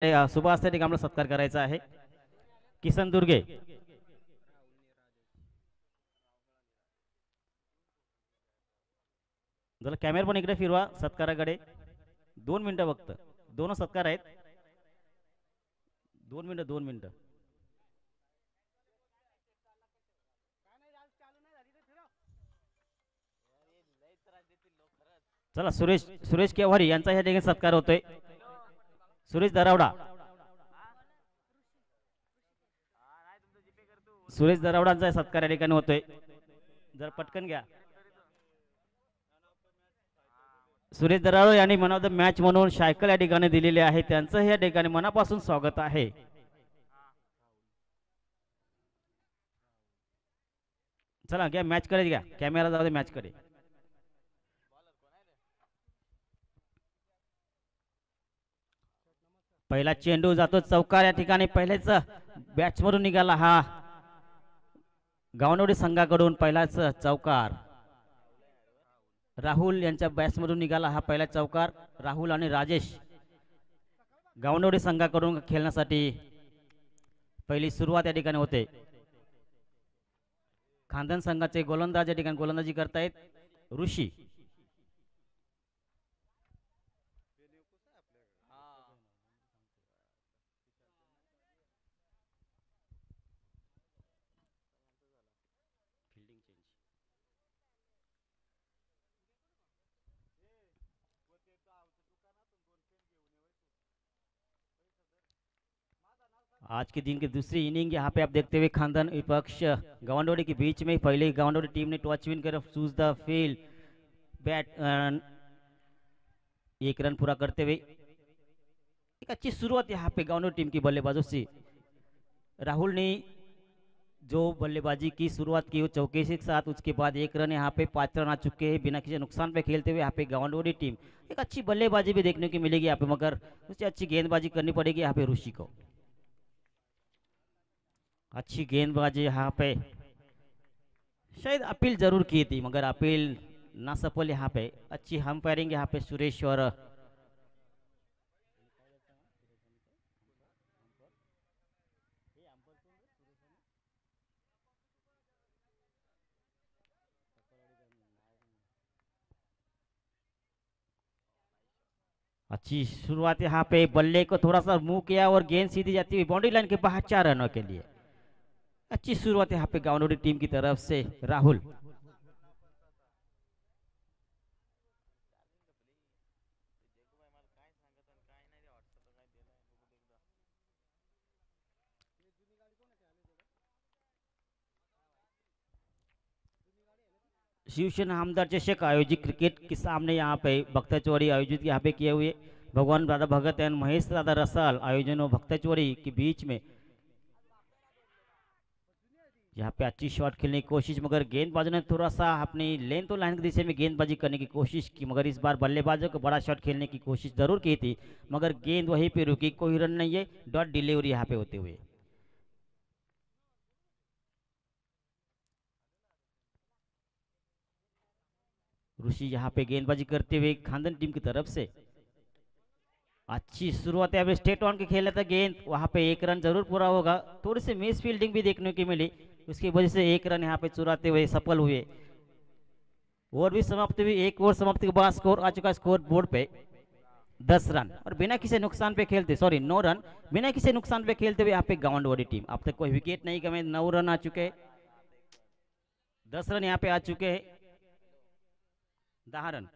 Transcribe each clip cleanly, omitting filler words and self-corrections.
सुभाष त्या ठिकाणी सत्कार करायचा आहे. किसन दुर्गे. जरा कॅमेरा पण इकडे फिरवा सत्काराकडे. 2 मिनिटं फक्त. दोन सत्कार आहेत. 2 मिनिटं 2 मिनिटं. चला सुरेश सुरेश केवारी यांचा या ठिकाणी सत्कार होतोय. सुरेश दरावडा. सुरेश दरावडांचा सत्कार या ठिकाणी होतोय. जर पटकन घ्या. सुरेश दरावडे यांनी मन ऑफ द मॅच म्हणून सायकल या ठिकाणी दिलेली आहे. त्यांचं या ठिकाणी मनापासून स्वागत आहे. चला घ्या मॅच कडे घ्या. कॅमेरा जाऊ दे मॅच कडे. पहिला चेंडू जातो चौकार या ठिकाणी. पहिलेच बॅट्समधून निघाला हा गावनवडी संघाकडून पहिलाच चौकार. राहुल यांच्या बॅट्समधून निघाला हा पहिला चौकार. राहुल आणि राजेश गावनवडी संघाकडून खेळण्यासाठी पहिली सुरुवात या ठिकाणी होते. खानदान संघाचे गोलंदाज या ठिकाणी गोलंदाजी करतायत ऋषी. आज के दिन की दूसरी इनिंग यहाँ पे आप देखते हुए खानदान विपक्ष गवंडोड़ी के बीच में पहले गवंडोड़ी टीम ने टॉस विन कर choose the field bat 1 run पूरा करते हुए एक अच्छी शुरुआत यहाँ पे गवंडोड़ी टीम की बल्लेबाजों से। राहुल ने जो बल्लेबाजी की शुरुआत की वो चौके के साथ, उसके बाद 1 रन यहाँ पे 5 रन आ चुके हैं बिना किसी नुकसान पे खेलते हुए। यहाँ पे गवंडोड़ी टीम एक अच्छी बल्लेबाजी भी देखने को मिलेगी यहाँ पे, मगर उससे अच्छी गेंदबाजी करनी पड़ेगी यहाँ पे ऋषि को। अच्छी गेंदबाजी यहाँ पे, शायद अपील जरूर की थी मगर अपील ना सफल यहाँ पे। अच्छी अंपायरिंग यहाँ पे सुरेश और अच्छी शुरुआत यहाँ पे। बल्ले को थोड़ा सा मुंह किया और गेंद सीधी जाती हुई बाउंड्री लाइन के बाहर 4 रनों के लिए। अच्छी शुरुआत यहाँ पे गावनोड़ी टीम की तरफ से। राहुल 'शिवसेना आमदार चषक आयोजित क्रिकेट के सामने यहाँ पे भक्तचौड़ी आयोजित यहाँ पे किए हुए भगवान दादा भगत एंड महेश दादा रसाल आयोजन और भक्तचौड़ी के बीच में यहाँ पे अच्छी शॉट खेलने की कोशिश, मगर गेंदबाजों ने थोड़ा सा अपनी लेन तो लाइन की दिशा में गेंदबाजी करने की कोशिश की, मगर इस बार बल्लेबाजों को बड़ा शॉट खेलने की कोशिश जरूर की थी मगर गेंद वहीं पे रुकी। कोई रन नहीं है, डॉट डिलीवरी यहाँ पे होते हुए। ऋषि यहाँ पे गेंदबाजी करते हुए खानदान टीम की तरफ से। अच्छी शुरुआत है। स्टेट ऑन के खेला था गेंद, वहां पे 1 रन जरूर पूरा होगा। थोड़ी सी मिस फील्डिंग भी देखने की मिली, उसकी वजह से 1 रन यहाँ पे चुराते हुए सफल हुए। ओवर भी समाप्त हुई। एक ओवर समाप्ति के बाद स्कोर आ चुका स्कोर बोर्ड पे 10 रन और बिना किसी नुकसान पे खेलते, सॉरी 9 रन बिना किसी नुकसान पे खेलते हुए यहाँ पे गावंडवाड़ी टीम। अब तक कोई विकेट नहीं गए, 9 रन आ चुके, 10 रन यहाँ पे आ चुके हैं। 10 रन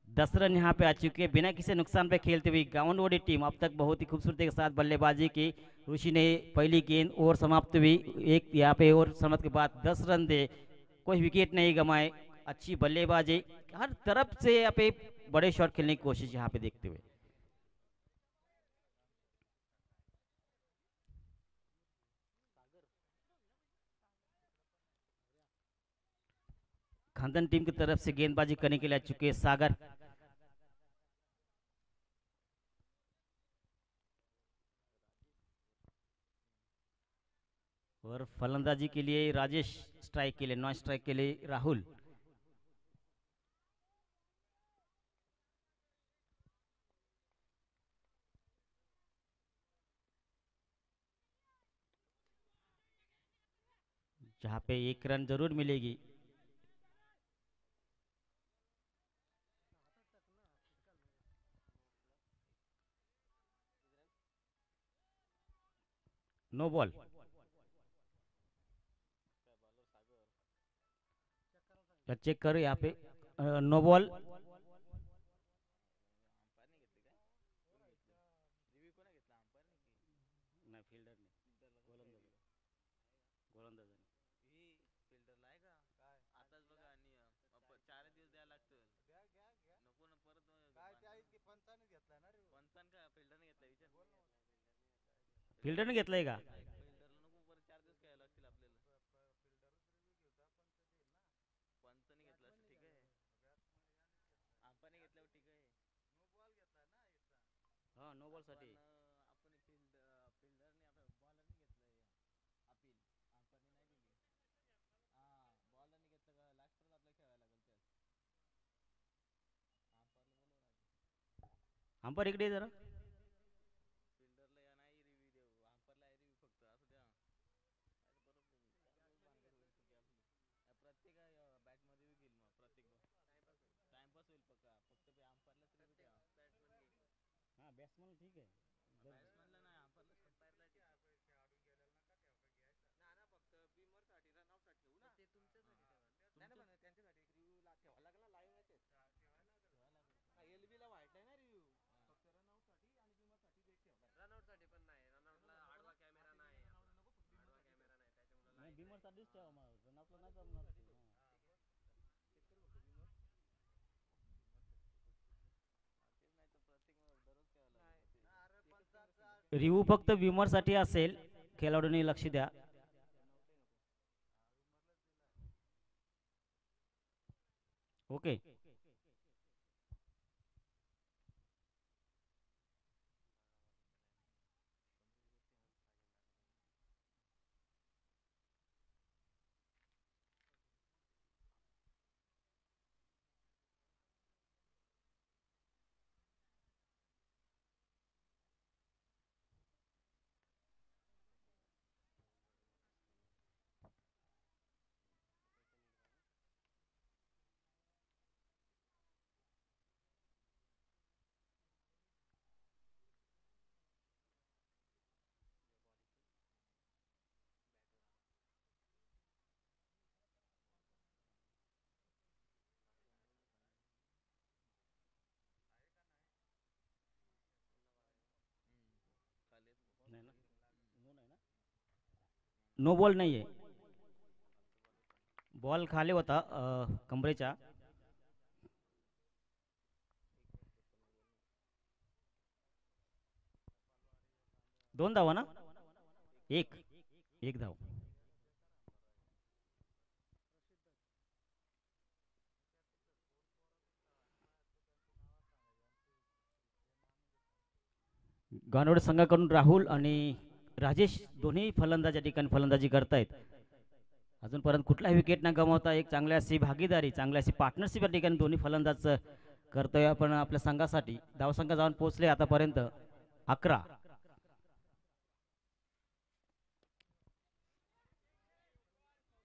10 रन यहाँ पे आ चुके हैं बिना किसी नुकसान पे खेलते हुए गावंडवाड़ी टीम। अब तक बहुत ही खूबसूरती के साथ बल्लेबाजी की। ऋषि ने पहली गेंद ओवर समाप्त हुई, एक यहाँ पे ओवर समाप्त के बाद 10 रन दे, कोई विकेट नहीं गंवाए। अच्छी बल्लेबाजी हर तरफ से यहाँ पे बड़े शॉट खेलने की कोशिश यहाँ पे देखते हुए। खानदान टीम की तरफ से गेंदबाजी करने के लिए आ चुके हैं सागर। और फलंदाजी के लिए राजेश, स्ट्राइक के लिए नॉन स्ट्राइक के लिए राहुल। जहाँ पे एक रन जरूर मिलेगी। No ball. चेक करो यहाँ पे, नो बॉल। फिल्डरने घेतलाय का? हा, नो बॉल साठी. अंपर इकडे ये जरा. हा, बॅट्समन ठीक आहे. नाही, बिमर साठीच ठेवा मग, रनआउटला नाही जमणार ते. रिव्ह्यू फक्त विमर साठी असेल, खेळाडूंनी लक्ष द्या. ओके. नाही ना, नो नाही ना, नो बॉल नाहीये. बॉल खाली होता कमरेच्या. दोन धावा ना, एक एक धाव. गानोड संघाकडून राहुल आणि राजेश दोन्ही फलंदाज या ठिकाणी फलंदाजी करतायत. अजूनपर्यंत कुठलाही विकेट न गमावता एक चांगली अशी भागीदारी, चांगली अशी पार्टनरशिप या ठिकाणी दोन्ही फलंदाज करतोय आपण आपल्या संघासाठी. धावसंख्या जाऊन पोहोचले आतापर्यंत 11.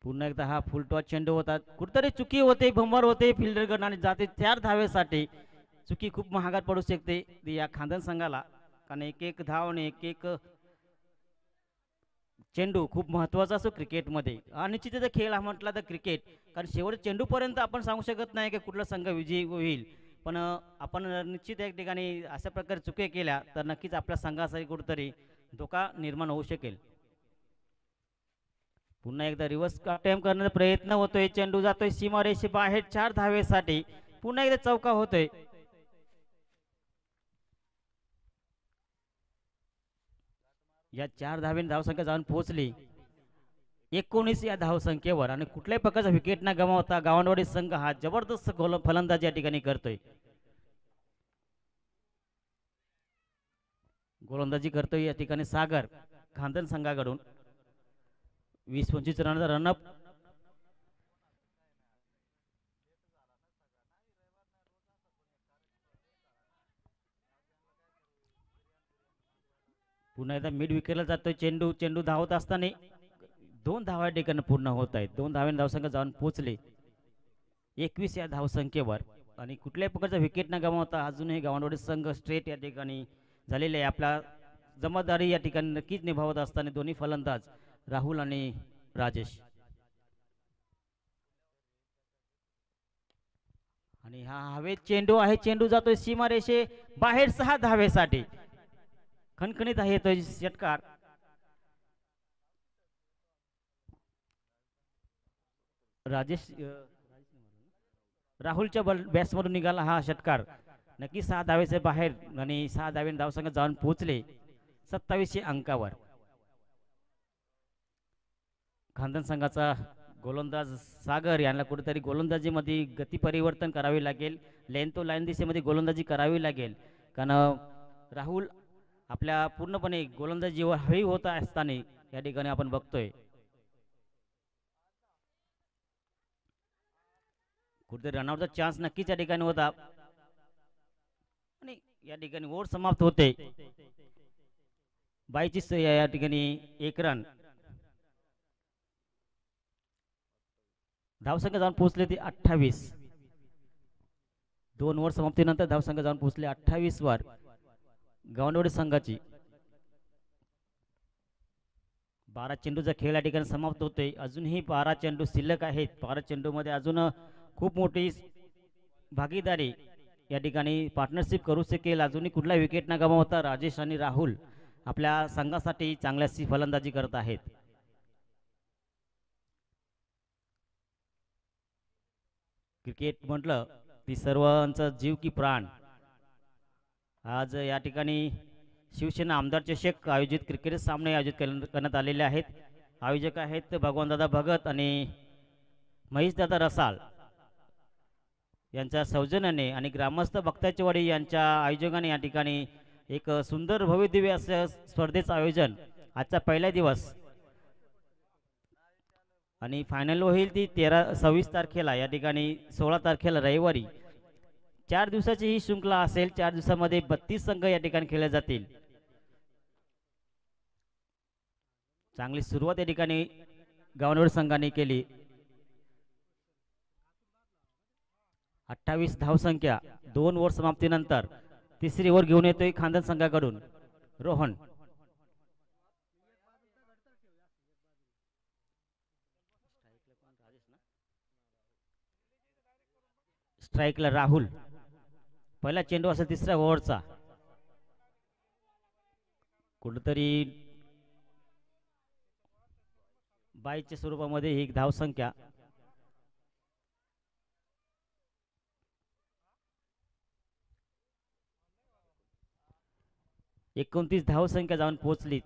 पुन्हा एकदा हा फुल टॉस चेंडू होता, कुठतरी चुकी होते, भंबार होते फिल्डर कडून आणि जाते 4 धावेसाठी. चुकी खूप महागात पडू शकते या खांदन संघाला, कारण एक एक धाव आणि एक एक चेंडू खूप महत्वाचा असतो क्रिकेटमध्ये. अनिश्चिततेचा खेळ हा म्हटला तर क्रिकेट, कारण शेवट चेंडूपर्यंत आपण सांगू शकत नाही की कुठला संघ विजयी होईल. पण आपण निश्चित एक ठिकाणी अशा प्रकारे चुकी केल्या तर नक्कीच आपल्या संघासाठी कुठेतरी धोका निर्माण होऊ शकेल. पुन्हा एकदा रिव्हर्स अटेम्प्ट करण्याचा प्रयत्न होतोय, चेंडू जातोय सीमारेषे बाहेर 4 धावेसाठी. पुन्हा एकदा चौका होतोय. या 4 धावेने धावसंख्या जाऊन पोहोचली 19 या धावसंख्येवर, आणि कुठल्याही प्रकारचा विकेट न गमावता गावंडवाडी संघ हा जबरदस्त फलंदाजी या ठिकाणी करतोय. गोलंदाजी करतोय या ठिकाणी सागर खांदन संघाकडून. 20-25 रनचा रनअप. पुन्हा एकदा मिड विकेटला जातोय चेंडू. चेंडू धावत असताना 2 धावा या ठिकाणी पूर्ण होत आहेत. 2 धाव्याने धावसंख्या जाऊन पोहोचले 21 या धावसंख्येवर. आणि कुठल्याही प्रकारचा विकेट न गमावता अजूनही गावंडवाडी संघ स्ट्रेट या ठिकाणी झालेले आहे. आपला जबाबदारी या ठिकाणी नक्कीच निभावत असताना दोन्ही फलंदाज राहुल आणि राजेश. आणि हा हवेत चेंडू आहे. चेंडू जातोय सीमारेषे बाहेर 6 धावेसाठी. खणखणीत आहे तो षटकार. राजेश राहुलच्या बॅट्समधून निघाला हा षटकार. नक्की 6 धावेचे बाहेर आणि 6 धावेने धावसंख्या जाऊन पोहोचले 27 अंकावर. खानदान संघाचा गोलंदाज सागर यांना कुठेतरी गोलंदाजीमध्ये गती परिवर्तन करावे लागेल. लेन तो लाईन दिशेमध्ये गोलंदाजी करावी लागेल. कारण राहुल आपल्या पूर्णपणे गोलंदाजीवर हवी होत असताना या ठिकाणी आपण बघतोय कुठेतरी रनआउटचा चान्स नक्कीच या ठिकाणी होता. आणि या ठिकाणी ओव्हर समाप्त होते. 22 या ठिकाणी 1 रन. धावसंख्या जाऊन पोहोचले ते 28. 2 ओव्हर समाप्तीनंतर धावसंख्या जाऊन पोहोचले 28 वर गावंडवाडी संघाची. 12 चेंडूचा खेळ या ठिकाणी समाप्त होते. अजूनही 12 चेंडू शिल्लक आहेत. 12 चेंडूमध्ये अजून खूप मोठी भागीदारी या ठिकाणी पार्टनरशिप करू शकेल. अजूनही कुठला विकेट न गमावता राजेश आणि राहुल आपल्या संघासाठी चांगल्याशी फलंदाजी करत आहेत. क्रिकेट म्हटलं ती सर्वांचा जीव की प्राण. आज या ठिकाणी शिवसेना आमदार चषक आयोजित क्रिकेट सामने आयोजित करण्यात आलेले आहेत. आयोजक आहेत भगवानदादा भगत आणि महेशदादा रसाळ यांच्या सौजन्याने आणि ग्रामस्थ भक्ताचीवाडी यांच्या आयोजकाने या ठिकाणी एक सुंदर भव्यदिव्य असं स्पर्धेचं आयोजन. आजचा पहिला दिवस आणि फायनल होईल ती 26 तारखेला या ठिकाणी 16 तारखेला रविवारी. 4 दिवसाची ही शृंखला असेल. 4 दिवसामध्ये 32 संघ या ठिकाणी खेळले जातील. चांगली सुरुवात या ठिकाणी गावंडवाडी संघाने केली. 28 धावसंख्या 2 ओव्हर समाप्तीनंतर. तिसरी ओव्हर घेऊन येतोय खानदान संघाकडून रोहन. स्ट्राईकला राहुल. पहिला चेंडू असेल तिसऱ्या ओव्हरचा. कुठेतरी 22च्या स्वरूपामध्ये ही धावसंख्या. एकोणतीस धावसंख्या जाऊन पोहोचली.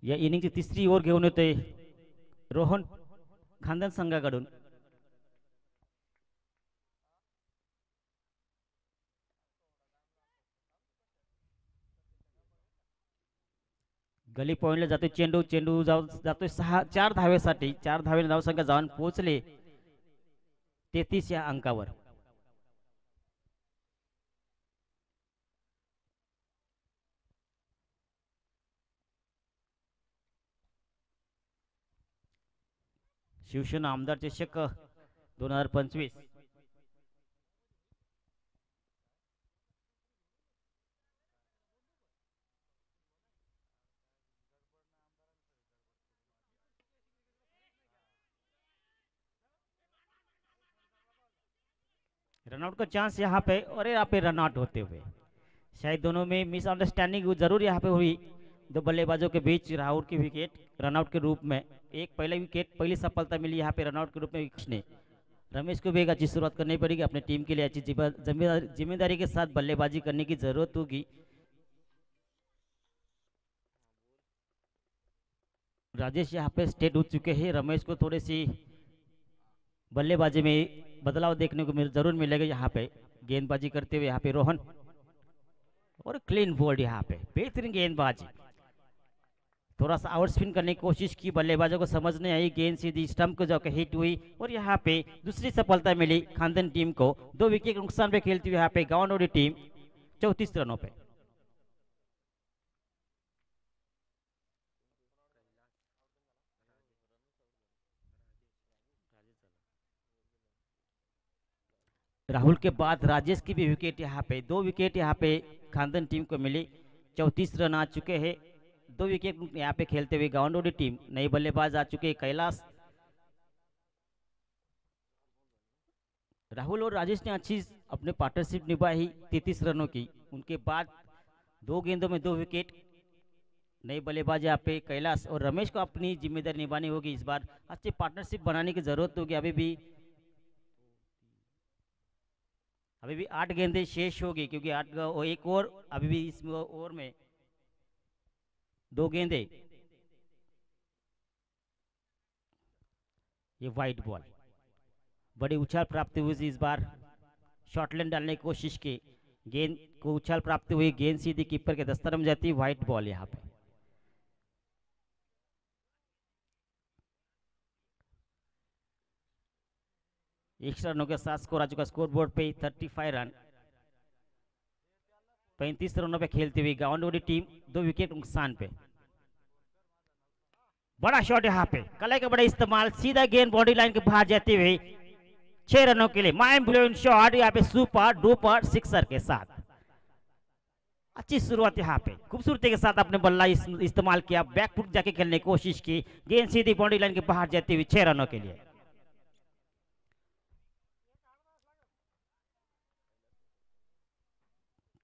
या इनिंगची तिसरी ओव्हर घेऊन येतोय रोहन खानदान संघाकडून. गली पॉइंटला जातोय चेंडू. चेंडू जातोय 4 धावेसाठी. 4 धावेने धावसंख्या जाऊन पोहोचले 33 या अंकावर. शिवसेना आमदार चषक 2025. रनआउट का चांस यहाँ पे और यहाँ पे रनआउट होते हुए शायद दोनों में मिसअंडरस्टैंडिंग जरूर यहाँ पे हुई. 2 बल्लेबाजों के बीच राहुल की विकेट रनआउट के रूप में. एक पहले विकेट पहली सफलता मिली यहाँ पे रनआउट के रूप में. ने रमेश को भी एक अच्छी शुरुआत करनी पड़ेगी. अपने टीम के लिए अच्छी जिम्मेदारी के साथ बल्लेबाजी करने की जरूरत होगी. राजेश यहाँ पे स्टेट उठ चुके हैं. रमेश को थोड़ी सी बल्लेबाजी में बदलाव देखने को जरूर मिलेगा. यहाँ पे गेंदबाजी करते हुए यहाँ पे रोहन और क्लीन बोल्ड. यहाँ पे बेहतरीन गेंदबाजी. थोड़ा सा आउट स्पिन करने की कोशिश की, बल्लेबाजों को समझ नहीं आई, गेंद सीधी स्टंप को जाकर हिट हुई और यहाँ पे दूसरी सफलता मिली खानदन टीम को। 2 विकेट नुकसान पे खेलती हुई यहाँ पे गावंडोडी टीम 34 रनों पे। राहुल के बाद राजेश की भी विकेट यहाँ पे, 2 विकेट यहाँ पे खानदन टीम को मिली। 34 रन आ चुके हैं। 2 विकेट यहाँ पे खेलते हुए गावंडोडी टीम। नए बल्लेबाज आ चुके हैं कैलाश। राहुल और राजेश ने अच्छी अपने पार्टनरशिप निभाई 33 रनों की। उनके बाद 2 गेंदों में 2 विकेट। नए बल्लेबाज यहाँ पे कैलाश और रमेश को अपनी जिम्मेदारी निभानी होगी इस बार। अच्छी पार्टनरशिप बनाने की जरूरत होगी। अभी भी 8 गेंदें शेष होगी, क्योंकि 8 एक और अभी भी इस ओवर में 2 गेंदें। ये वाइट बॉल, बड़ी उछाल प्राप्त हुई इस बार। शॉर्टलैंड डालने की कोशिश की, गेंद को उछाल प्राप्त हुई, गेंद सीधी कीपर के दस्तर में जाती, व्हाइट बॉल यहाँ पे। एक्स्ट्रा रनों के साथ स्कोर आ चुका स्कोर बोर्ड पे 35 रन। 35 रनों पे खेलती हुई गावंडोडी टीम 2 विकेट नुकसान पे। बड़ा शॉट यहाँ पे, कले का बड़ा इस्तेमाल, सीधा गेंद बॉडी लाइन के बाहर जाती हुई 6 रनों के लिए माइंड ब्लोइंग शॉट यहाँ पे सुपर डुपर सिक्सर के साथ। अच्छी शुरुआत यहाँ पे खूबसूरती के साथ अपने बल्ला इस्तेमाल किया, बैकफुट जाके खेलने की कोशिश की, गेंद सीधी बॉडी लाइन के बाहर जाती हुई 6 रनों के लिए।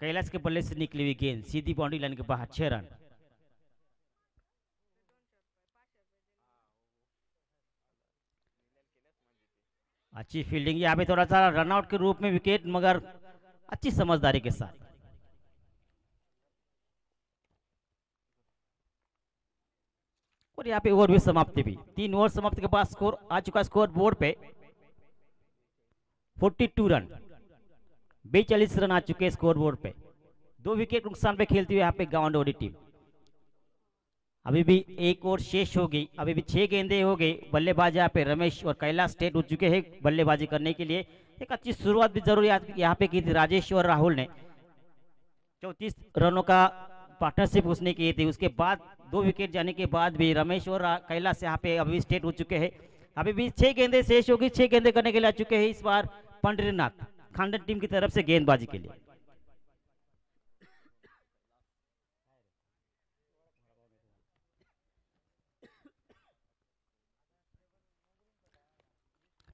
कैलाश के बल्ले से निकली हुई गेंद सीधी बाउंड्री लाइन के बाहर 6 रन। अच्छी फील्डिंग यहाँ पे, थोड़ा सा रनआउट के रूप में विकेट, मगर अच्छी समझदारी के साथ। और यहाँ पे ओवर भी समाप्ति भी, 3 ओवर समाप्ति के बाद स्कोर आ चुका स्कोर बोर्ड पे 42 रन। 42 रन आ चुके स्कोर बोर्ड पे। 2 विकेट नुकसान पे खेलती हुई यहाँ पे गावंडोडी टीम। अभी भी एक और शेष होगी, अभी भी 6 गेंदे हो गए। बल्लेबाज यहाँ पे रमेश और कैलाश स्टेट उठ चुके हैं बल्लेबाजी करने के लिए। एक अच्छी शुरुआत भी जरूर यहाँ पे की थी राजेश और राहुल ने। 34 रनों का पार्टनरशिप उसने की थी। उसके बाद 2 विकेट जाने के बाद भी रमेश और कैलाश यहाँ पे अभी स्टेट उठ चुके हैं। अभी भी 6 गेंदे शेष होगी। 6 गेंदे करने के लिए आ चुके हैं इस बार पंडरीनाथ खानडन टीम की तरफ से गेंदबाजी के लिए।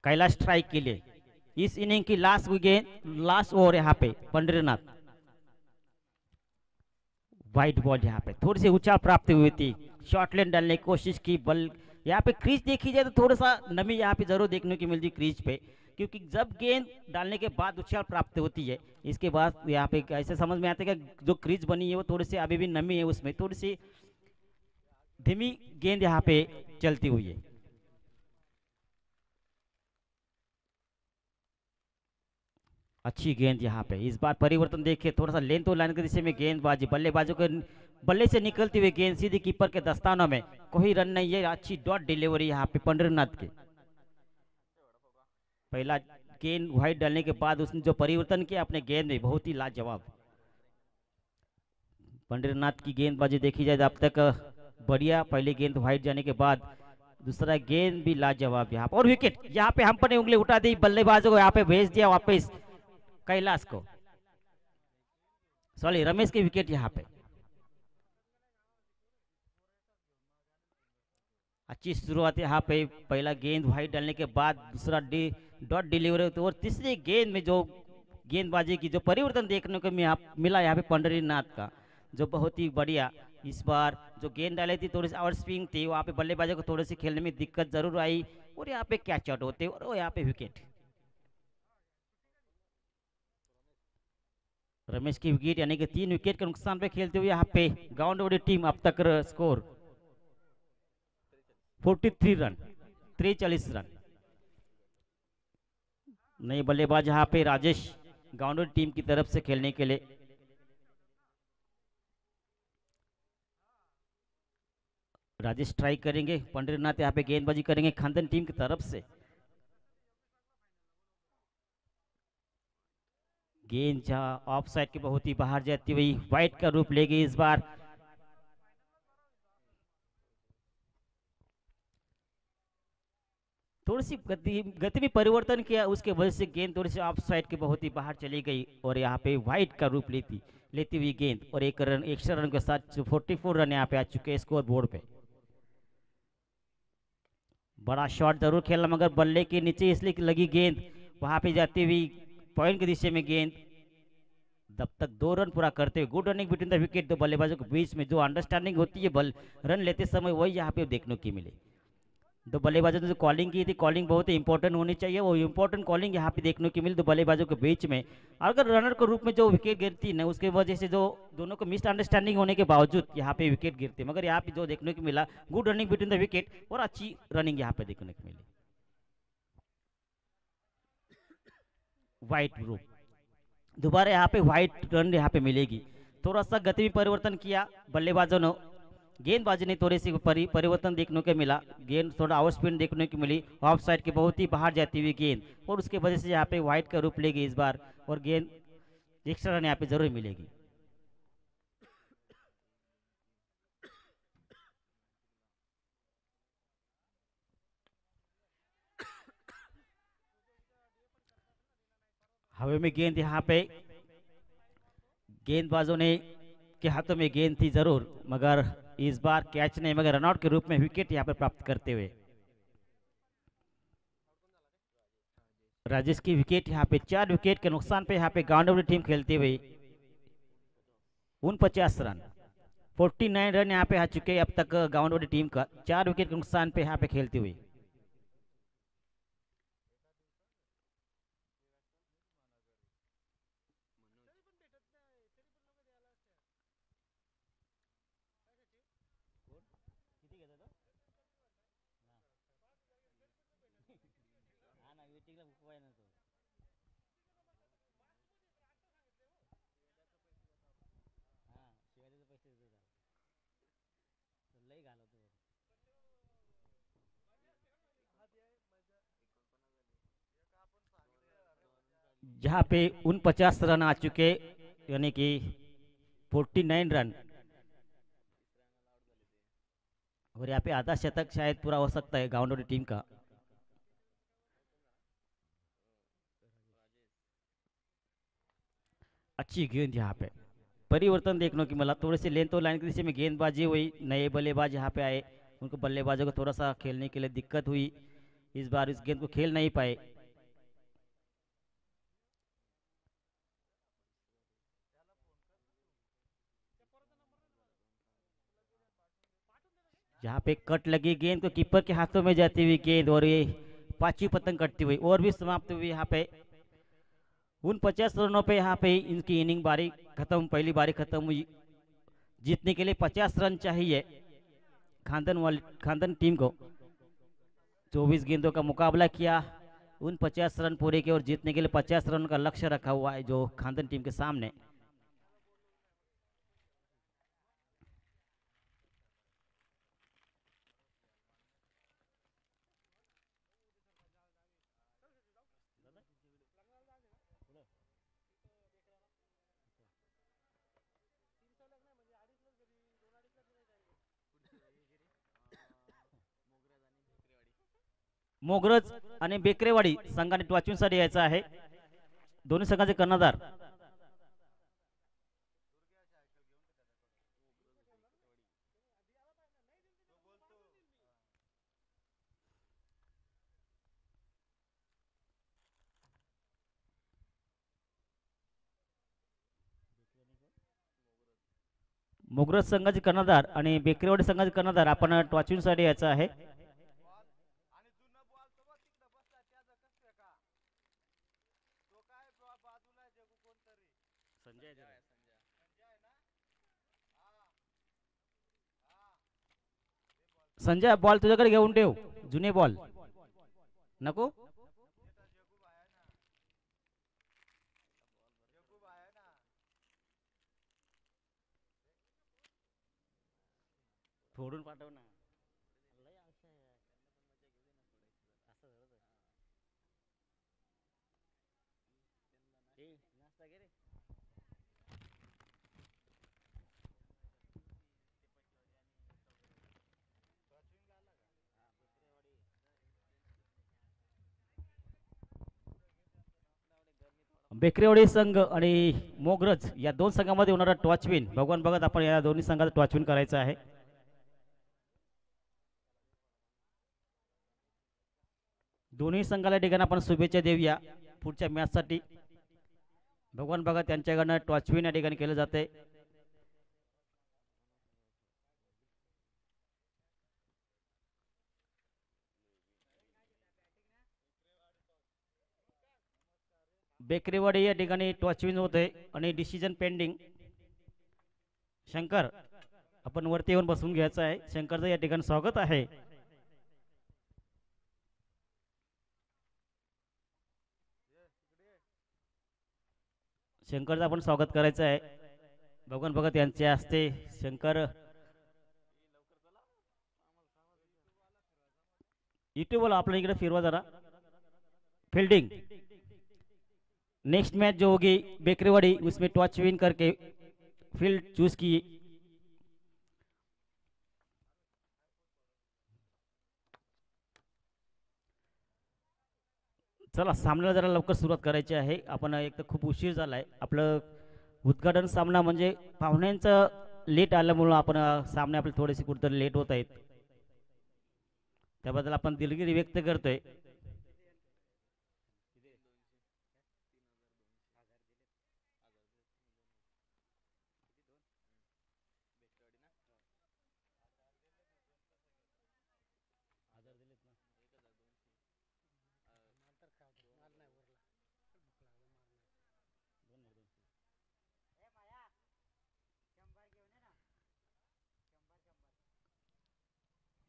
कैलाश स्ट्राइक के लिए इस इनिंग की लास्ट गेंद, लास्ट ओवर यहाँ पे पंडरीनाथ। व्हाइट बॉल यहाँ पे थोड़ी सी ऊंचाई प्राप्त हुई थी, शॉर्टलैंड डालने की कोशिश की। बल यहाँ पे क्रीज देखी जाए तो थोड़ा सा नमी यहाँ पे जरूर देखने की मिलती क्रीज पे, क्योंकि जब गेंद डालने के बाद उछाल प्राप्त होती है, इसके बाद यहाँ पे ऐसे समझ में आता है कि जो क्रीज बनी है वो थोड़ी सी अभी भी नमी है, उसमें थोड़ी सी धीमी गेंद यहाँ पे चलती हुई है। अच्छी गेंद यहाँ पे, इस बार परिवर्तन देखिए, थोड़ा सा लेंथ और लाइन की दिशा में गेंदबाजी, बल्लेबाजों के बल्ले से निकलती हुई गेंद सीधी कीपर के दस्तानों में, कोई रन नहीं है। अच्छी डॉट डिलीवरी यहाँ पे पंडरीनाथ की। पहला गेंद व्हाइट डालने के बाद उसने जो परिवर्तन किया अपने गेंद में, बहुत ही लाजवाब। पंडरीनाथ की गेंदबाजी देखी जाए अब तक बढ़िया। पहले गेंद व्हाइट जाने के बाद दूसरा गेंद भी लाजवाब यहाँ पर। और विकेट यहाँ पे हम पर उंगली उठा दी, बल्लेबाजों को यहाँ पे भेज दिया वापस कैलाश को, सॉरी रमेश की विकेट यहाँ पे। अच्छी शुरुआत यहाँ पे, पहला गेंद व्हाइट डालने के बाद दूसरा डॉट डिलीवरी, और तीसरी गेंद में जो गेंदबाजी की जो परिवर्तन देखने को मिला यहाँ पे पंडरीनाथ का, जो बहुत ही बढ़िया। इस बार जो गेंद डाली थी थोड़ी सी आउट स्विंग थी, वहाँ पे बल्लेबाजों को थोड़ी सी खेलने में दिक्कत जरूर आई, और यहाँ पे कैच आउट होते और यहाँ पे विकेट। रमेश की विकेट, यानी कि 3 विकेट के नुकसान पे खेलते हुए यहाँ पे गावंडोडी टीम अब तक स्कोर 43 रन, 43 रन। नए बल्लेबाज यहाँ पे राजेश गावंडोडी टीम की तरफ से खेलने के लिए। राजेश ट्राई करेंगे, पंडरीनाथ यहाँ पे गेंदबाजी करेंगे खानदन टीम की तरफ से। गेंद जहां ऑफ साइड के बहुत ही बाहर जाती हुई वाइट का रूप लेगी इस बार। थोड़ी सी गति में परिवर्तन किया, उसके वजह से गेंद थोड़ी सी ऑफ साइड के बहुत ही बाहर चली गई और यहाँ पे वाइट का रूप लेती हुई गेंद और एक रन एक्स्ट्रा रन के साथ 44 रन यहाँ पे आ चुके हैं स्कोर बोर्ड पे। बड़ा शॉट जरूर खेला मगर बल्ले के नीचे इसलिए लगी गेंद, वहां पे जाती हुई पॉइंट की दिशा में गेंद। तब तक 2 रन पूरा करते हुए good running between the wicket, दो बल्लेबाजों के बीच में जो अंडरस्टैंडिंग होती है बल रन लेते समय वही यहाँ पे देखने की मिली। दो बल्लेबाजों ने जो कॉलिंग की थी, कॉलिंग बहुत ही इंपॉर्टेंट होनी चाहिए, वो इंपॉर्टेंट कॉलिंग यहाँ पे देखने की मिली दो बल्लेबाजों के बीच में। अगर रनर के रूप में जो विकेट गिरती ना, उसके वजह से जो दोनों को मिसअंडरस्टैंडिंग होने के बावजूद यहाँ पे विकेट गिरते, मगर यहाँ पे जो देखने को मिला good running between the wicket और अच्छी रनिंग यहाँ पे देखने को मिली। वाइट ग्रुप दोबारा यहाँ पे व्हाइट रन यहाँ पे मिलेगी। थोड़ा सा गति में परिवर्तन किया बल्लेबाजों ने, गेंदबाजी ने थोड़ी सी परिवर्तन देखने को मिला, गेंद थोड़ा आउट स्पिन देखने को मिली, ऑफ साइड के बहुत ही बाहर जाती हुई गेंद और उसके वजह से यहाँ पे व्हाइट का रूप लेगी इस बार और गेंद एक्स्ट्रा रन यहाँ पे जरूर मिलेगी। हवा में गेंद यहाँ पे गेंदबाजों ने के हाथों में गेंद थी जरूर, मगर इस बार कैच नहीं मगर रनआउट के रूप में विकेट यहाँ पे प्राप्त करते हुए राजेश की विकेट यहाँ पे 4 विकेट के नुकसान पे यहाँ पे गांडोली टीम खेलते हुए 49 रन 49 रन यहाँ पे आ चुके अब तक गांडोली टीम का 4 विकेट के नुकसान पे यहाँ पे खेलते हुए। जहाँ पे 49 रन आ चुके, यानी कि 49 रन और यहाँ पे आधा शतक शायद पूरा हो सकता है गांडोली टीम का। अच्छी गेंद यहाँ पे परिवर्तन देखने को मिला, थोड़ी सी लेंथ और लाइन की दिशा में गेंदबाजी हुई, नए बल्लेबाज यहाँ पे आए, उनको बल्लेबाजों को थोड़ा सा खेलने के लिए दिक्कत हुई, इस बार इस गेंद को खेल नहीं पाए। जहाँ पे कट लगी गेंद को कीपर के हाथों में जाती हुई गेंद और ये पांचवी पतंग कटती हुई और भी समाप्त हुई यहाँ पे 49 रनों पे यहाँ पे इनकी इनिंग बारी खत्म, पहली बारी खत्म हुई। जीतने के लिए 50 रन चाहिए खानदन टीम को, 24 गेंदों का मुकाबला किया, उन 50 रन पूरे किए और जीतने के लिए 50 रन का लक्ष्य रखा हुआ है जो खानदन टीम के सामने। मोगरज आणि बेकरेवाडी संघाने टॉचविनसाठी यायचं आहे, दोन्ही संघाचे कर्णधार मोगरज संघाचे कर्णधार आणि बेकरेवाडी संघाचे कर्णधार आपण टॉचविनसाठी यायचं आहे। संजय बॉल तुझ्याकडे घेऊन ठेव, जुने बॉल नको। फोडून पाठव ना। बेकरेवाडी संघ आणि मोगरज या दोन संघामध्ये होणारा टॉचविन भगवान बघत आपण या दोन्ही संघाचा टॉचविन करायचा आहे. दोन्ही संघाला ठिकाणी आपण शुभेच्छा देऊया पुढच्या मॅचसाठी. भगवान बघत यांच्याकडनं टॉचविन या ठिकाणी केलं जाते. बेकरीवाडी या ठिकाणी टॉचविन होते आणि डिसिजन पेंडिंग. शंकर आपण वरती येऊन बसून घ्यायचं आहे. शंकरचं या ठिकाणी स्वागत आहे. शंकरचं आपण स्वागत करायचं आहे. भगवान भगत यांच्या हस्ते शंकर युट्यूबला आपल्या इकडे फिरवा जरा. फील्डिंग नेक्स्ट मैच जो होगी बेकरीवाड़ी उसमें टॉच विन करके फील्ड चूज की. चला सामन्याला जरा लवकर सुरुवात करायची आहे. आपण एक तर खूप उशीर झालाय. आपलं उद्घाटन सामना म्हणजे पाहुण्यांचं लेट आल्यामुळं आपण सामने आपले थोडेसे कुठेतरी लेट होत आहेत. त्याबद्दल आपण दिलगिरी व्यक्त करतोय.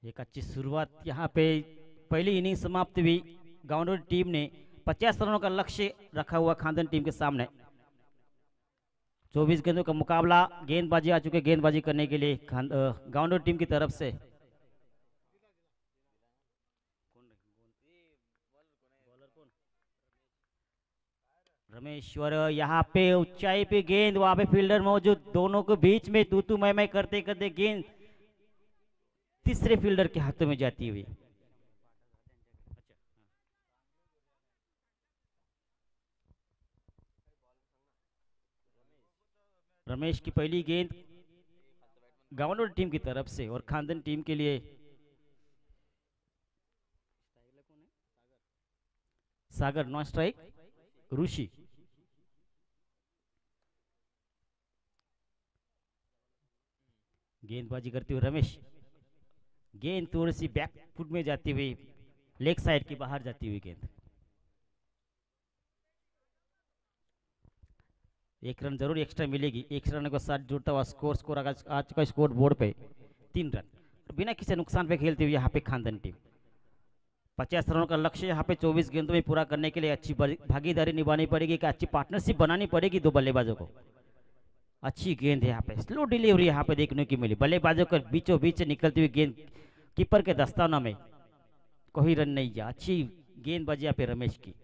एक अच्छी शुरुआत यहाँ पे पहली इनिंग समाप्त हुई. गाउंडर टीम ने 50 रनों का लक्ष्य रखा हुआ खानदन टीम के सामने. 24 गेंदों का मुकाबला. गेंदबाजी आ चुके गेंदबाजी करने के लिए गाउंडर टीम की तरफ से. रमेश्वर यहाँ पे ऊंचाई पे गेंद, वहां पे फील्डर मौजूद, दोनों के बीच में तू मैं करते करते गेंद तीसरे फील्डर के हाथों में जाती हुई. रमेश की पहली गेंद गावनोर टीम की तरफ से और खानदन टीम के लिए सागर नॉन स्ट्राइक. ऋषि गेंदबाजी करते हुए रमेश. गेंद थोड़ी सी बैक फुट में जाती हुई लेग साइड की बाहर जाती हुई गेंद. एक रन जरूर एक्स्ट्रा मिलेगी. एक रन के साथ जुड़ता हुआ स्कोर आज का स्कोर बोर्ड पे 3 रन. बिना किसी नुकसान पे खेलते हुए यहाँ पे खानदन टीम 50 रनों का लक्ष्य यहाँ पे 24 गेंदों में पूरा करने के लिए अच्छी भागीदारी निभानी पड़ेगी. कि अच्छी पार्टनरशिप बनानी पड़ेगी दो बल्लेबाजों को. अच्छी गेंद है यहाँ पे. स्लो डिलीवरी यहाँ पे देखने की मिली. बल्लेबाजों को बीचों बीच निकलती हुई गेंद कीपर के दस्ताना में कोई रन नहीं गया. अच्छी गेंदबाजी यहाँ पे रमेश की.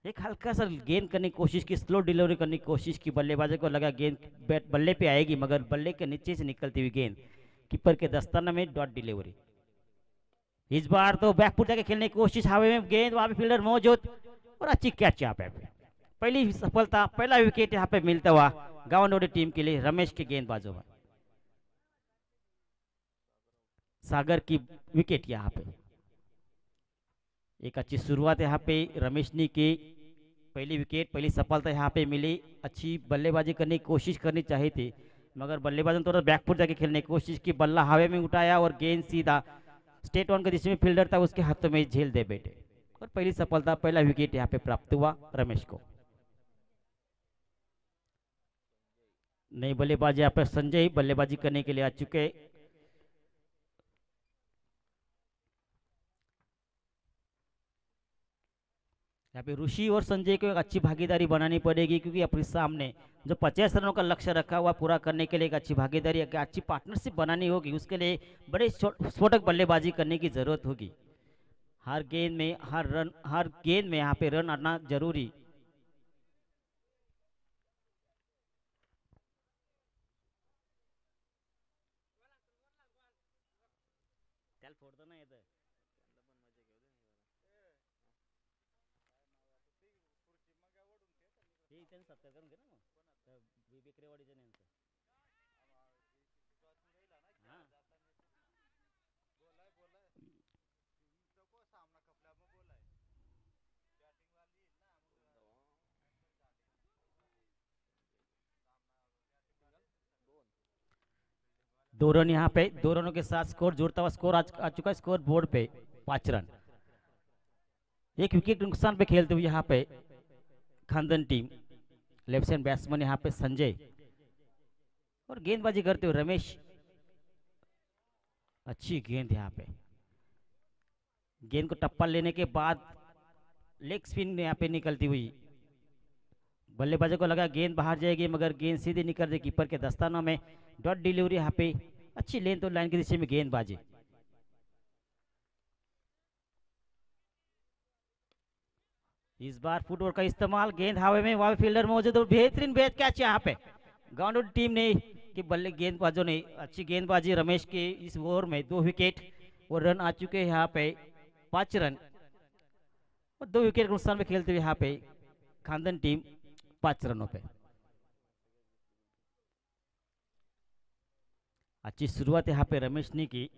एक हल्का सा गेंद करने की कोशिश की, स्लो डिलीवरी करने की कोशिश की. बल्लेबाजों को लगा गेंद बैट बल्ले पे आएगी, मगर बल्ले के नीचे से निकलती हुई गेंद कीपर के दस्ताना में डॉट डिलीवरी. इस बार तो बैकफुट जाके खेलने की कोशिश, हवा में गेंद, वहां पे फील्डर मौजूद और अच्छी कैच यहाँ पे. पहली सफलता, पहला विकेट यहाँ पे मिलता हुआ गावनोडी टीम के लिए रमेश के गेंदबाजों में. सागर की विकेट यहाँ पे. एक अच्छी शुरुआत यहाँ पे रमेश ने की. पहली विकेट, पहली सफलता यहाँ पे मिली. अच्छी बल्लेबाजी करने की कोशिश करनी चाहिए थी, मगर बल्लेबाजों ने थोड़ा बैकफुट जाके खेलने की कोशिश की. बल्ला हवा में उठाया और गेंद सीधा स्टेट वन के दिशा में फील्डर था उसके हाथों में झेल दे बैठे. और पहली सफलता, पहला विकेट यहाँ पे प्राप्त हुआ रमेश को. नई बल्लेबाजी यहाँ पे संजय बल्लेबाजी करने के लिए आ चुके. यहाँ पे ऋषि और संजय को एक अच्छी भागीदारी बनानी पड़ेगी, क्योंकि अपने सामने जो 50 रनों का लक्ष्य रखा हुआ पूरा करने के लिए एक अच्छी भागीदारी, एक अच्छी पार्टनरशिप बनानी होगी. उसके लिए बड़े स्फोटक बल्लेबाजी करने की जरूरत होगी. हर गेंद में हर गेंद में यहाँ पे रन आना जरूरी. दो रन यहाँ पे, 2 रनों के साथ स्कोर जुड़ता हुआ स्कोर आ चुका है स्कोर बोर्ड पे 5 रन। एक विकेट नुकसान पे खेलते हुए यहाँ पे खानदन टीम, लेफ्ट हैंड बैट्समैन यहाँ पे संजय और गेंदबाजी करते हुए रमेश। अच्छी गेंद यहाँ पे, गेंद को टप्पा लेने के बाद लेग स्पिन यहाँ पे निकलती हुई, बल्लेबाजों को लगा गेंद बाहर जाएगी मगर गेंद सीधे निकल रही कीपर के दस्तानों में। डॉट डिलीवरी यहाँ पे, अच्छी लेंथ तो लाइन की दिशा में गेंदबाजी। इस बार फुटवर्क का इस्तेमाल, गेंद हवा में, वहां फील्डर मौजूद और बेहतरीन बेस कैच यहाँ पे ग्राउंड टीम ने कि बल्ले गेंदबाजों ने अच्छी गेंदबाजी। रमेश के इस ओवर में 2 विकेट और रन आ चुके हैं यहाँ पे 5 रन और 2 विकेट के नुकसान में खेलते हुए यहाँ पे खानदन टीम 5 रनों पे। अच्छी शुरुआत यहाँ पे रमेश ने की,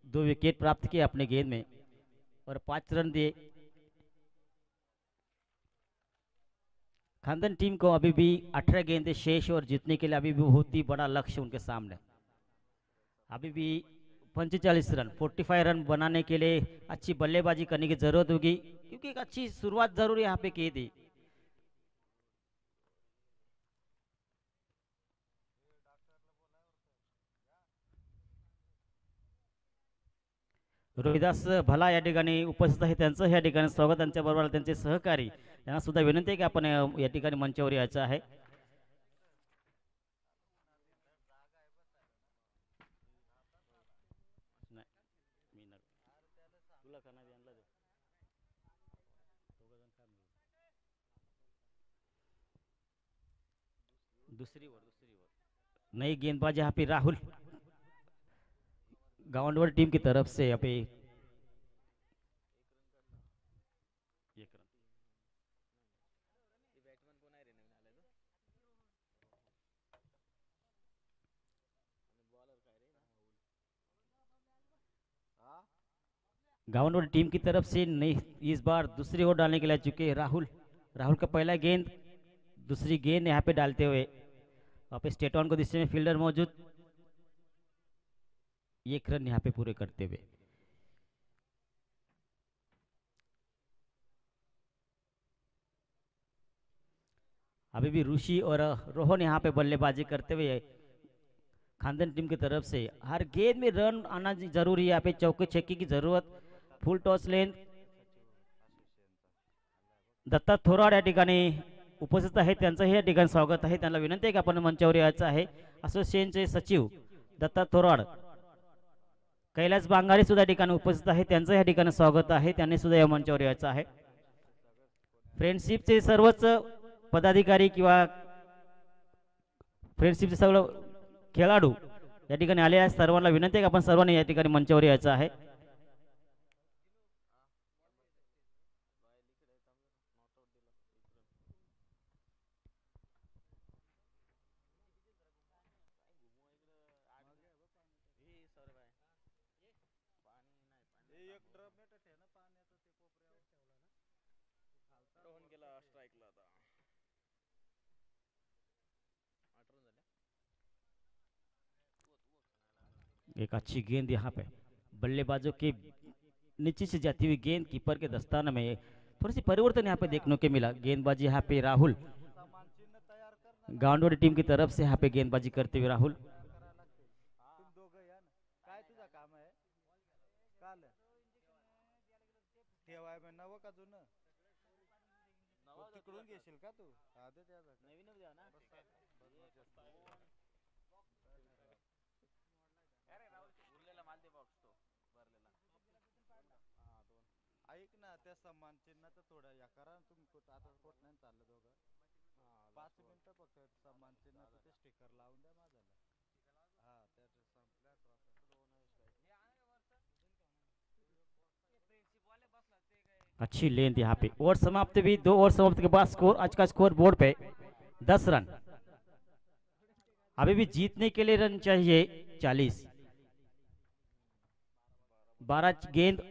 2 विकेट प्राप्त किए अपने गेंद में और 5 रन दिए। खानदन टीम को अभी भी 18 गेंदें शेष और जीतने के लिए अभी भी बहुत ही बड़ा लक्ष्य उनके सामने। अभी भी 45 रन 45 रन बनाने के लिए अच्छी बल्लेबाजी करने की जरूरत होगी क्योंकि एक अच्छी शुरुआत जरूर यहाँ पे की थी। रोहिदास भला या ठिकाणी उपस्थित आहे, त्यांचं या ठिकाणी स्वागत, त्यांच्याबरोबर त्यांचे सहकारी यांना सुद्धा विनंती आहे की आपण या ठिकाणी मंचावर यायचं आहे। दूसरी ओवर नई गेंदबाज यहाँ पे राहुल गावंडवाड़ी टीम की तरफ से यहाँ पे 1 रन। गावंडवाड़ी टीम की तरफ से नई इस बार दूसरी ओवर डालने के लिए आ चुके हैं राहुल। राहुल का पहला गेंद, दूसरी गेंद यहाँ पे डालते हुए वहाँ पे स्टेट ऑन को दिशा में फील्डर मौजूद, 1 रन यहाँ पे पूरे करते हुए। अभी भी ऋषि और रोहन यहाँ पे बल्लेबाजी करते हुए खानदन टीम की तरफ से। हर गेंद में रन आना जरूरी है, यहाँ पे चौके छक्के की जरूरत। फुल टॉस लेंथ, दत्ता थोराड या ठिकाणी उपस्थित आहे, त्यांचंही या ठिकाणी स्वागत आहे। त्यांना विनंती आहे की आपण मंचावर यायचं आहे। असोसिएशनचे सचिव दत्ता थोराड, कैलास बांगारे सुद्धा ठिकाणी उपस्थित आहे, त्यांचं या ठिकाणी स्वागत आहे, त्यांनी सुद्धा या मंचावर यायचं आहे। फ्रेंडशिपचे सर्वच पदाधिकारी किंवा फ्रेंडशिपचे सर्व खेळाडू या ठिकाणी आले आहेत, सर्वांना विनंती आहे की आपण सर्वांनी या ठिकाणी मंचावर यायचं आहे। एक अच्छी गेंद यहाँ पे बल्लेबाजों के नीचे से जाती हुई गेंद कीपर के दस्ताने में, थोड़ी सी परिवर्तन यहाँ पे देखने को मिला। गेंदबाजी यहाँ पे राहुल, गांडोड़ी टीम की तरफ से यहाँ पे गेंदबाजी करते हुए राहुल। ऐक ना, त्या सन्मान चिन्हाचं थोडं या करा ना तुम्ही, आता कोट नाही चाललं दोघं, 5 मिनिटं फक्त सन्मान चिन्हाचं ते स्टिकर लावून द्या माझ्याला। हा, त्या संपल्या अच्छी लेंथ यहाँ पे। ओवर समाप्त भी, 2 ओवर समाप्त के बाद स्कोर आज का स्कोर बोर्ड पे 10 रन। अभी भी जीतने के लिए रन चाहिए 40। 12 गेंद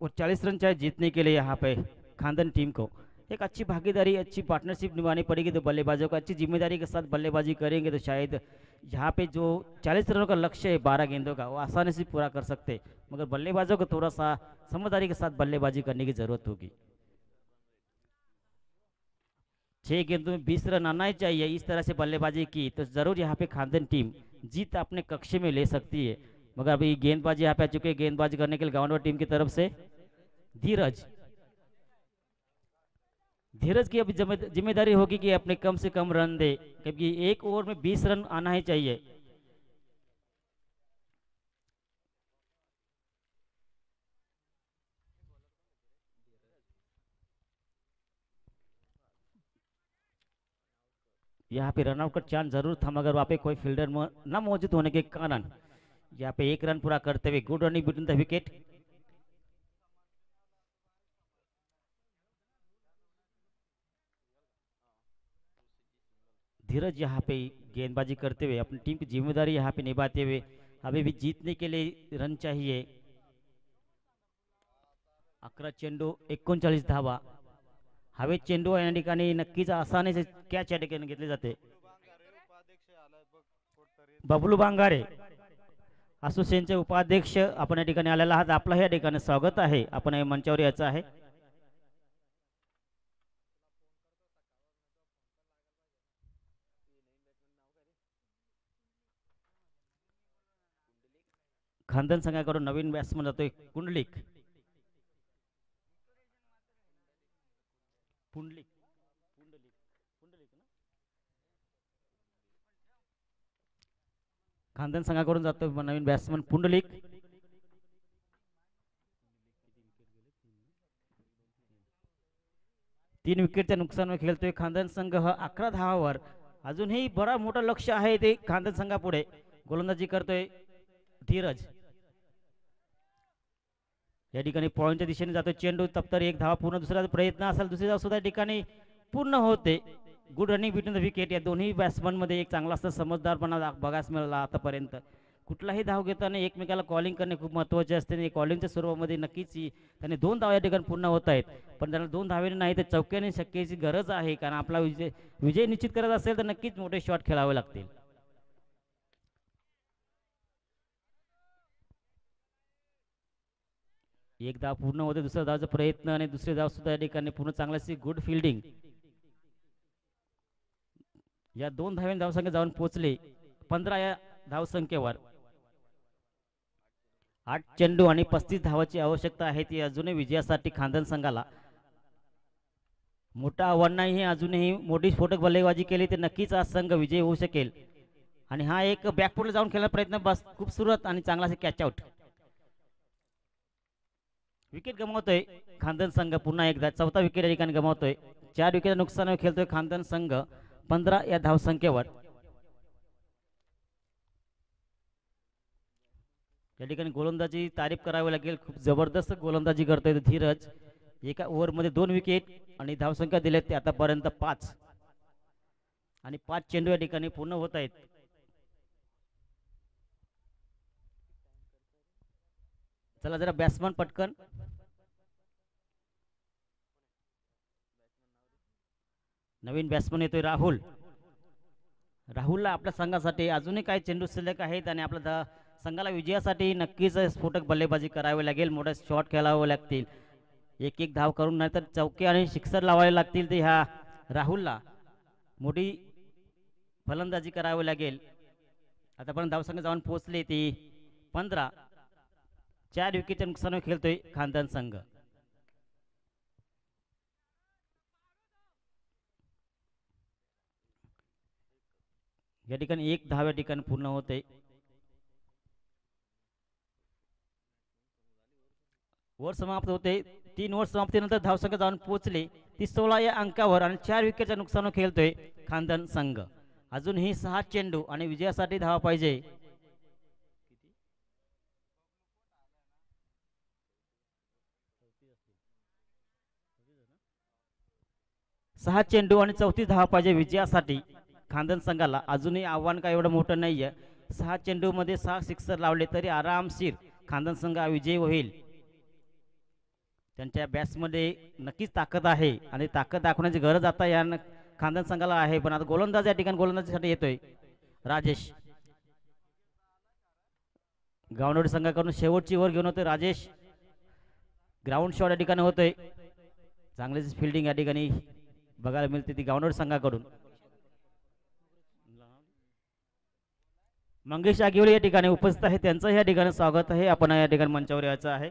और 40 रन चाहिए जीतने के लिए यहाँ पे खानदन टीम को। एक अच्छी भागीदारी, अच्छी पार्टनरशिप निभानी पड़ेगी, तो बल्लेबाजों को अच्छी जिम्मेदारी के साथ बल्लेबाजी करेंगे तो शायद यहाँ पे जो 40 रनों का लक्ष्य है 12 गेंदों का, वो आसानी से पूरा कर सकते। मगर बल्लेबाजों को थोड़ा सा समझदारी के साथ बल्लेबाजी करने की जरूरत होगी। 6 गेंदों में 20 रन आना ही चाहिए। इस तरह से बल्लेबाजी की तो जरूर यहाँ पे खानदेन टीम जीत अपने कक्ष में ले सकती है। मगर अभी गेंदबाजी यहाँ पे आ चुके हैं, गेंदबाजी करने के लिए गावंडवा टीम की तरफ से धीरज। धीरज की अभी जिम्मेदारी होगी कि अपने कम से कम रन दे, क्योंकि एक ओवर में 20 रन आना ही चाहिए। यहाँ पे रनआउट का चांस जरूर था, मगर वहाँ पे कोई फील्डर न मौजूद होने के कारण यहाँ पे 1 रन पूरा करते हुए good running between the wicket. Dheeraj यहाँ पे गेंदबाजी करते हुए अपनी टीम की जिम्मेदारी यहाँ पे निभाते हुए, अभी भी जीतने के लिए रन चाहिए। 11 चेंडू 39 धावा। हवेत चेंडू या ठिकाणी नक्कीच आसाने से कॅच या ठिकाणी घेतले जाते। उपाध्यक्ष आलाय बघ कुठतरी बबलू बांगारे असोसिएशनचे उपाध्यक्ष आपण या ठिकाणी आलेला आहात, आपलं या ठिकाणी स्वागत आहे, आपण या मंचावर यायचं आहे। खानदान संघाकडून नवीन बॅट्समन जातोय कुंडलिक। पुंडलिक पुंडलिक पुंडलिक ना, खानदान संघाकडून जातोय नवीन बॅट्समन पुंडलिक। 3 विकेटच्या नुकसानावर खेळतोय खानदान संघ हा 11 धावावर। अजूनही बरा मोठा लक्ष आहे ते खानदान संघापुढे। गोलंदाजी करतोय धीरज। या ठिकाणी पॉईंटच्या दिशेने जातोय चेंडू, तप्तर 1 धावा पूर्ण, दुसरा प्रयत्न असेल, दुसरी धाव सुद्धा ठिकाणी पूर्ण होते। Good running between the wicket. या दोन्ही बॅट्समन मध्ये एक चांगला असा समजदारपणा बघायला मिळाला आतापर्यंत। कुठलाही धाव घेताना एकमेकाला कॉलिंग करणे खूप महत्त्वाचे असते। कॉलिंगच्या स्वरूपामध्ये नक्कीच त्याने 2 धावा या ठिकाणी पूर्ण होत आहेत, पण त्याला 2 धावेने नाही तर चौक्याने शक्यची गरज आहे, कारण आपला विजय निश्चित करायचा असेल तर नक्कीच मोठे शॉट खेळावे लागतील। एक धाव पूर्ण होते, दुसऱ्या धावचा प्रयत्न आणि दुसरी धाव सुद्धा या ठिकाणी पूर्ण चांगल्याची गुड फिल्डिंग। या 2 धाव्याने धावसंख्या जाऊन पोहोचले 15 या धावसंख्येवर। 8 चेंडू आणि 35 धावाची आवश्यकता आहे ती अजूनही विजयासाठी खानदान संघाला। मोठा आव्हान नाही, अजूनही मोठी स्फोटक बल्लेबाजी केली तर नक्कीच आज संघ विजय होऊ शकेल। आणि हा एक बॅकफुटला जाऊन खेळण्याचा प्रयत्न, बस खूप सुरुवात आणि चांगला कॅच आउट। विकेट गमावतोय खानदान संघ पुन्हा एकदा, 4था विकेट या ठिकाणी गमावतोय। 4 विकेट नुकसानावर खेळतोय खानदान संघ 15 या धावसंख्येवर। या ठिकाणी गोलंदाजी तारीफ करावी लागेल, खूप जबरदस्त गोलंदाजी करतोय धीरज। एका ओव्हरमध्ये 2 विकेट आणि धावसंख्या दिलेत ते आतापर्यंत 5, आणि 5 चेंडू या ठिकाणी पूर्ण होत आहेत। चला जरा बॅट्समन पटकन। नवीन बॅट्समन येतोय राहुल। राहुलला आपल्या संघासाठी अजूनही काही चेंडू शिल्लक आहेत, आणि आपल्या संघाला विजयासाठी नक्कीच स्फोटक बल्लेबाजी करावी लागेल, मोठे शॉट खेळावे लागतील, एक एक धाव करून, नाहीतर चौके आणि सिक्सर लावावे लागतील, ते ह्या राहुलला मोठी फलंदाजी करावी लागेल। आतापर्यंत धावसंख्या जाऊन पोहोचले ती 15। 4 विकेटच्या नुकसानावर खेळतोय खानदान संघ। या ठिकाणी 1 धाव या ठिकाणी पूर्ण होते। ओव्हर समाप्त होते। 3 ओव्हर समाप्तीनंतर धावसंख्या जाऊन पोहोचले ती 16 या अंकावर, आणि 4 विकेटच्या नुकसानावर खेळतोय खानदान संघ। अजूनही 6 चेंडू आणि विजयासाठी धावा पाहिजे। 6 चेंडू आणि 34 धावा पाहिजे विजयासाठी खानदान संघाला. अजूनही आव्हान काय एवढं मोठं नाहीये. 6 चेंडू मध्ये 6 सिक्सर लावले तरी आरामशीर खानदान संघ हा विजयी होईल. त्यांच्या बॅट्समध्ये नक्कीच ताकद आहे आणि ताकद दाखवण्याची गरज आता या खानदान संघाला आहे. पण आता गोलंदाज या ठिकाणी गोलंदाजीसाठी येतोय राजेश. गावनवाडी संघाकडून शेवटची ओव्हर घेऊन होतोय राजेश. ग्राउंड शॉट या ठिकाणी होतोय. चांगलीच फिल्डिंग या ठिकाणी बघायला मिळते ती गावनवाडी संघाकडून. मंगेश आगिवले या ठिकाणी उपस्थित आहे, त्यांचं या ठिकाणी स्वागत आहे. आपण या ठिकाणी मंचावर यायचं आहे.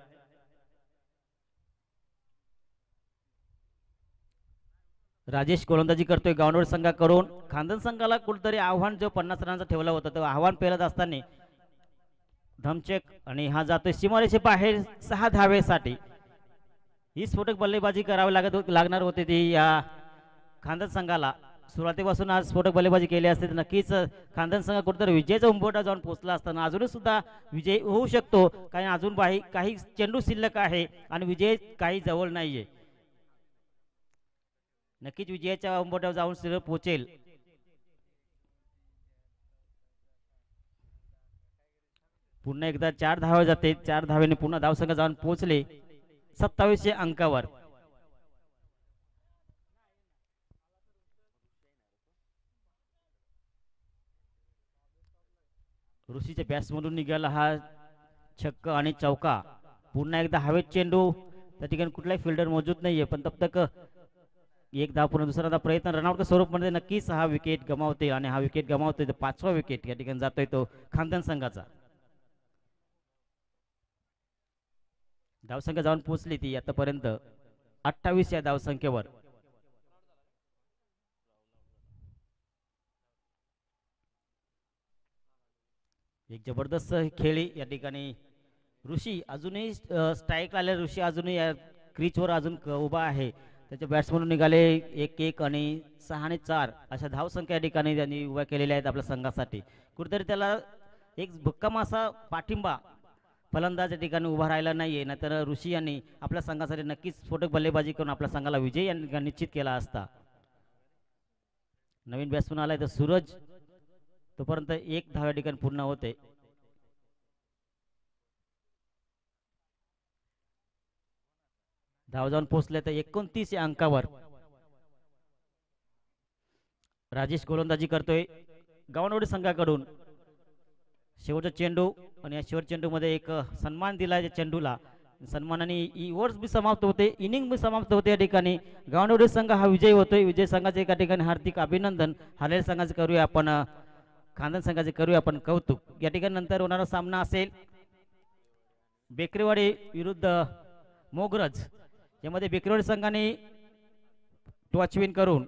राजेश गोलंदाजी करतोय गावनवाडी संघाकडून. खानदान संघाला कुठेतरी आव्हान जो 50 रनांचा ठेवला होता तो आव्हान पेलत असताना धमचेक आणि हा जातोय सीमारेषे बाहेर 6 धावेसाठी. ही स्फोटक बल्लेबाजी करावी लागणार होती ती या खानदान संघाला. सुरुवातीपासून आज स्फोटक बल्लेबाजी केली असते तर नक्कीच खानदान संघ कुठेतरी विजयाचा उंबरठा जाऊन पोहोचला असताना अजूनही सुद्धा विजय होऊ शकतो. कारण अजून काही चेंडू शिल्लक आहे आणि विजय काही जवळ नाहीये. नक्कीच विजयाच्या उंबरठ्यावर जाऊन सरळ पोहोचेल. पुन्हा एकदा 4 धावे जाते. 4 धावेने पुन्हा धावसंख्या जाऊन पोहोचले 2700 अंकावर. ऋषीच्या बॅट्समधून निघाला हा छक्का आणि चौका. पुन्हा एकदा हवेत चेंडू. त्या ठिकाणी कुठलाही फिल्डर मौजूद नाहीये पण तब तक एक धाव पूर्ण दुसरा प्रयत्न रनआउट स्वरूपामध्ये नक्कीच हा विकेट गमावते आणि हा विकेट गमावतोय तर 5वा विकेट या ठिकाणी जातोय तो खानदान संघाचा. धावसंख्या जाऊन पोहोचली ती आतापर्यंत 28 या धावसंख्येवर. एक जबरदस्त खेळी या ठिकाणी. ऋषी अजूनही स्ट्राईक आले. ऋषी अजूनही या क्रीचवर अजून उभा आहे. त्याच्या बॅट्समधून निघाले 1-1 आणि 6 आणि 4 अशा धावसंख्या या ठिकाणी त्यांनी उभ्या केलेल्या आहेत आपल्या संघासाठी. कुठेतरी त्याला एक भक्कम असा पाठिंबा फलंदाज या ठिकाणी उभा राहिला नाहीये. नाहीतर ऋषी यांनी आपल्या संघासाठी नक्कीच स्फोटक बल्लेबाजी करून आपल्या संघाला विजय निश्चित केला असता. नवीन बॅट्समन आलाय तर सूरज. तोपर्यंत 1 धाव या ठिकाणी पूर्ण होते. धाव जाऊन पोहोचले तर 29 या अंकावर. राजेश गोलंदाजी करतोय गावनवाडी संघाकडून. शेवटचा चेंडू आणि या शेवट चेंडू मध्ये एक सन्मान दिला या चेंडूला. सन्मानाने ओव्हर्स बी समाप्त होते, इनिंग बी समाप्त होते. या ठिकाणी गावनवाडी संघ हा विजय होतोय. विजय संघाचे एका ठिकाणी हार्दिक अभिनंदन. हारलेल्या संघाचे करूया आपण खानदान संघाचे करूया आपण कौतुक. या ठिकाणी नंतर होणारा सामना असेल बेकरेवाडी विरुद्ध मोगरज. यामध्ये बेकरेवाडी संघाने टॉच विन करून